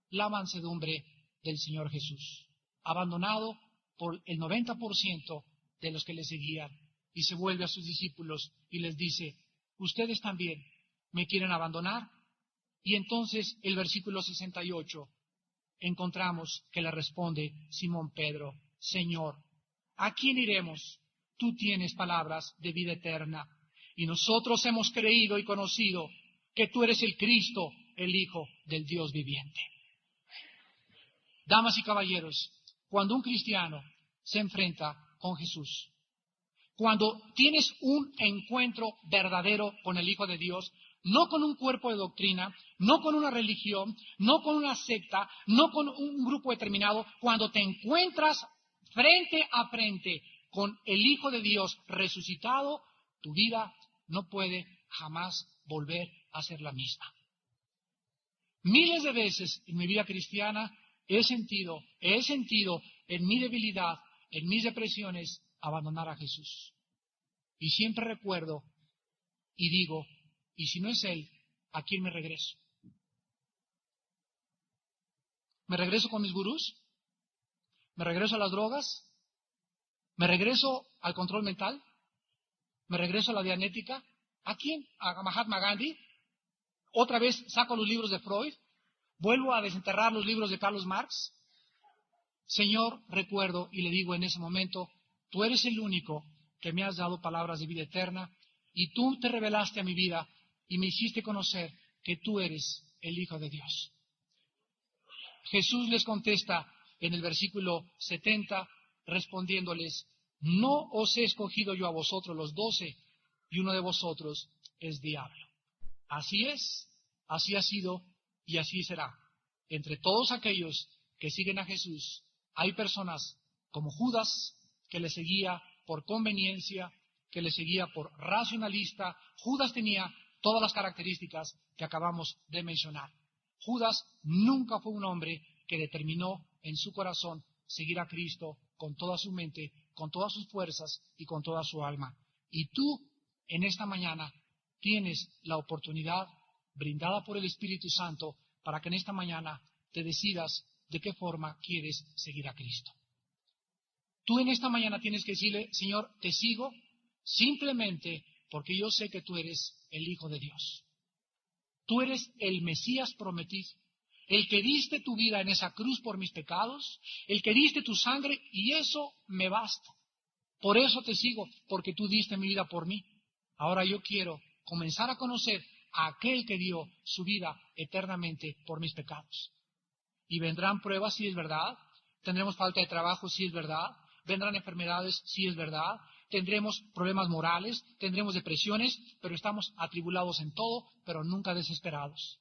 la mansedumbre del Señor Jesús, abandonado por el 90% de los que le seguían, y se vuelve a sus discípulos y les dice, ¿ustedes también me quieren abandonar? Y entonces el versículo 68 encontramos que le responde Simón Pedro, Señor, ¿a quién iremos? Tú tienes palabras de vida eterna, y nosotros hemos creído y conocido que tú eres el Cristo, el Hijo del Dios viviente. Damas y caballeros, cuando un cristiano se enfrenta con Jesús, cuando tienes un encuentro verdadero con el Hijo de Dios, no con un cuerpo de doctrina, no con una religión, no con una secta, no con un grupo determinado, cuando te encuentras frente a frente con el Hijo de Dios resucitado, tu vida no puede jamás volver a ser la misma. Miles de veces en mi vida cristiana he sentido en mi debilidad, en mis depresiones, abandonar a Jesús. Y siempre recuerdo y digo, ¿y si no es Él, a quién me regreso? ¿Me regreso con mis gurús? ¿Me regreso a las drogas? ¿Me regreso al control mental? ¿Me regreso a la dianética? ¿A quién? ¿A Mahatma Gandhi? ¿Otra vez saco los libros de Freud? ¿Vuelvo a desenterrar los libros de Carlos Marx? Señor, recuerdo y le digo en ese momento, tú eres el único que me has dado palabras de vida eterna y tú te revelaste a mi vida y me hiciste conocer que tú eres el Hijo de Dios. Jesús les contesta en el versículo 70, respondiéndoles, no os he escogido yo a vosotros los 12, y uno de vosotros es diablo. Así es, así ha sido y así será. Entre todos aquellos que siguen a Jesús, hay personas como Judas, que le seguía por conveniencia, que le seguía por racionalista. Judas tenía todas las características que acabamos de mencionar. Judas nunca fue un hombre que determinó en su corazón seguir a Cristo con toda su mente, con todas sus fuerzas y con toda su alma. Y tú, en esta mañana, tienes la oportunidad brindada por el Espíritu Santo para que en esta mañana te decidas de qué forma quieres seguir a Cristo. Tú en esta mañana tienes que decirle, Señor, te sigo simplemente porque yo sé que tú eres el Hijo de Dios. Tú eres el Mesías prometido, el que diste tu vida en esa cruz por mis pecados, el que diste tu sangre, y eso me basta. Por eso te sigo, porque tú diste mi vida por mí. Ahora yo quiero comenzar a conocer a aquel que dio su vida eternamente por mis pecados. Y vendrán pruebas, si es verdad. Tendremos falta de trabajo, si es verdad. Vendrán enfermedades, si es verdad. Tendremos problemas morales, tendremos depresiones, pero estamos atribulados en todo, pero nunca desesperados.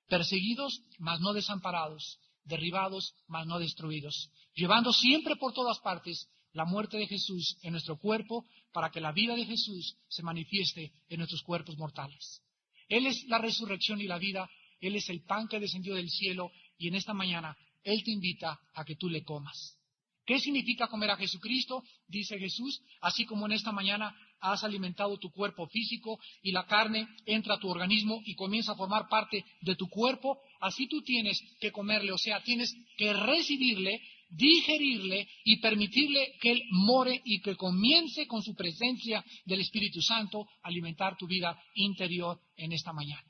Perseguidos, mas no desamparados. Derribados, mas no destruidos. Llevando siempre por todas partes la muerte de Jesús en nuestro cuerpo, para que la vida de Jesús se manifieste en nuestros cuerpos mortales. Él es la resurrección y la vida. Él es el pan que descendió del cielo, y en esta mañana Él te invita a que tú le comas. ¿Qué significa comer a Jesucristo? Dice Jesús, así como en esta mañana has alimentado tu cuerpo físico y la carne entra a tu organismo y comienza a formar parte de tu cuerpo, así tú tienes que comerle, o sea, tienes que recibirle, digerirle y permitirle que Él more y que comience con su presencia del Espíritu Santo a alimentar tu vida interior en esta mañana.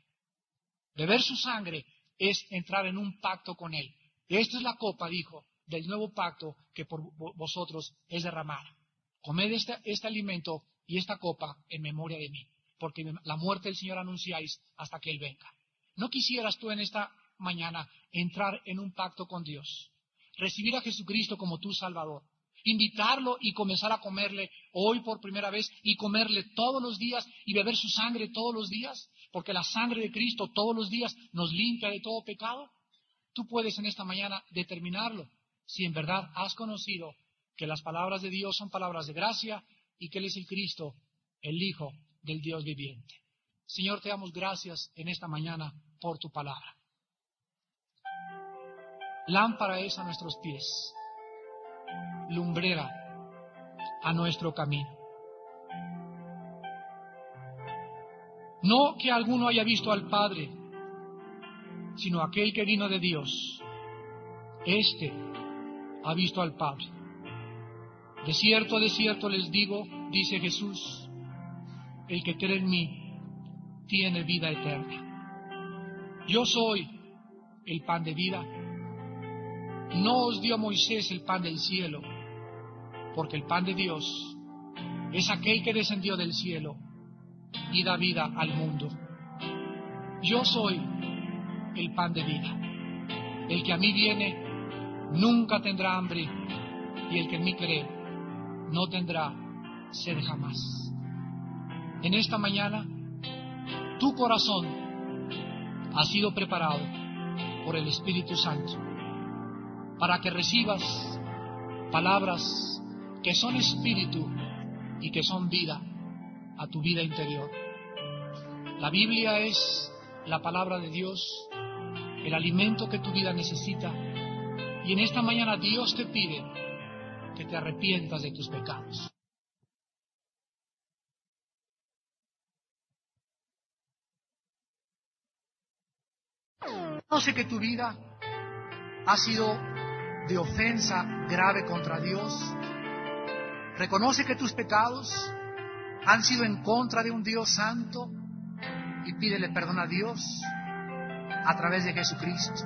Beber su sangre es entrar en un pacto con Él. Esta es la copa, dijo, del nuevo pacto que por vosotros es derramada. Comed este alimento y esta copa en memoria de mí, porque la muerte del Señor anunciáis hasta que Él venga. ¿No quisieras tú en esta mañana entrar en un pacto con Dios? Recibir a Jesucristo como tu Salvador, invitarlo y comenzar a comerle hoy por primera vez y comerle todos los días y beber su sangre todos los días, porque la sangre de Cristo todos los días nos limpia de todo pecado. Tú puedes en esta mañana determinarlo, si en verdad has conocido que las palabras de Dios son palabras de gracia y que Él es el Cristo, el Hijo del Dios viviente. Señor, te damos gracias en esta mañana por tu palabra. Lámpara es a nuestros pies, lumbrera a nuestro camino. No que alguno haya visto al Padre, sino aquel que vino de Dios. Este ha visto al Padre. De cierto les digo, dice Jesús, el que cree en mí tiene vida eterna. Yo soy el pan de vida. No os dio Moisés el pan del cielo, porque el pan de Dios es aquel que descendió del cielo y da vida al mundo. Yo soy el pan de vida. El que a mí viene nunca tendrá hambre, y el que en mí cree no tendrá sed jamás. En esta mañana, tu corazón ha sido preparado por el Espíritu Santo para que recibas palabras que son espíritu y que son vida a tu vida interior. La Biblia es la palabra de Dios, el alimento que tu vida necesita, y en esta mañana Dios te pide que te arrepientas de tus pecados. No sé que tu vida ha sido de ofensa grave contra Dios. Reconoce que tus pecados han sido en contra de un Dios santo y pídele perdón a Dios a través de Jesucristo.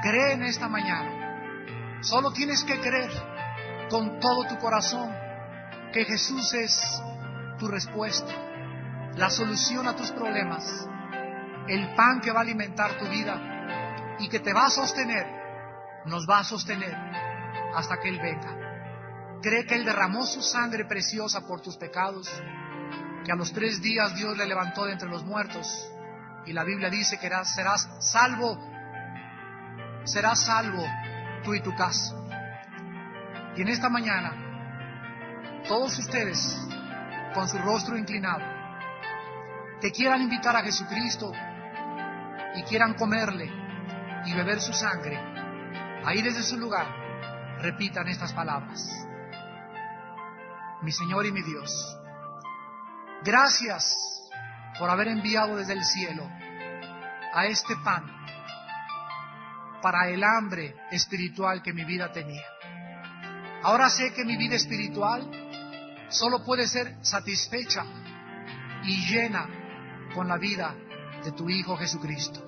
Cree en esta mañana. Solo tienes que creer con todo tu corazón que Jesús es tu respuesta, la solución a tus problemas, el pan que va a alimentar tu vida y que te va a sostener, nos va a sostener hasta que Él venga. Cree que Él derramó su sangre preciosa por tus pecados, que a los 3 días Dios le levantó de entre los muertos, y la Biblia dice que serás salvo tú y tu casa. Y en esta mañana, todos ustedes, con su rostro inclinado, que quieran invitar a Jesucristo y quieran comerle y beber su sangre, ahí desde su lugar, repitan estas palabras. Mi Señor y mi Dios, gracias por haber enviado desde el cielo a este pan para el hambre espiritual que mi vida tenía. Ahora sé que mi vida espiritual solo puede ser satisfecha y llena con la vida de tu Hijo Jesucristo.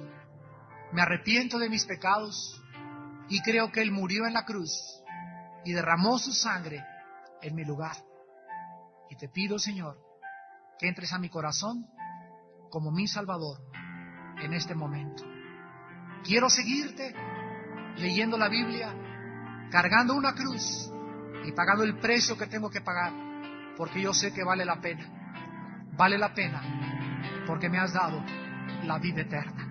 Me arrepiento de mis pecados y creo que Él murió en la cruz y derramó su sangre en mi lugar. Y te pido, Señor, que entres a mi corazón como mi Salvador en este momento. Quiero seguirte leyendo la Biblia, cargando una cruz y pagando el precio que tengo que pagar, porque yo sé que vale la pena. Vale la pena porque me has dado la vida eterna.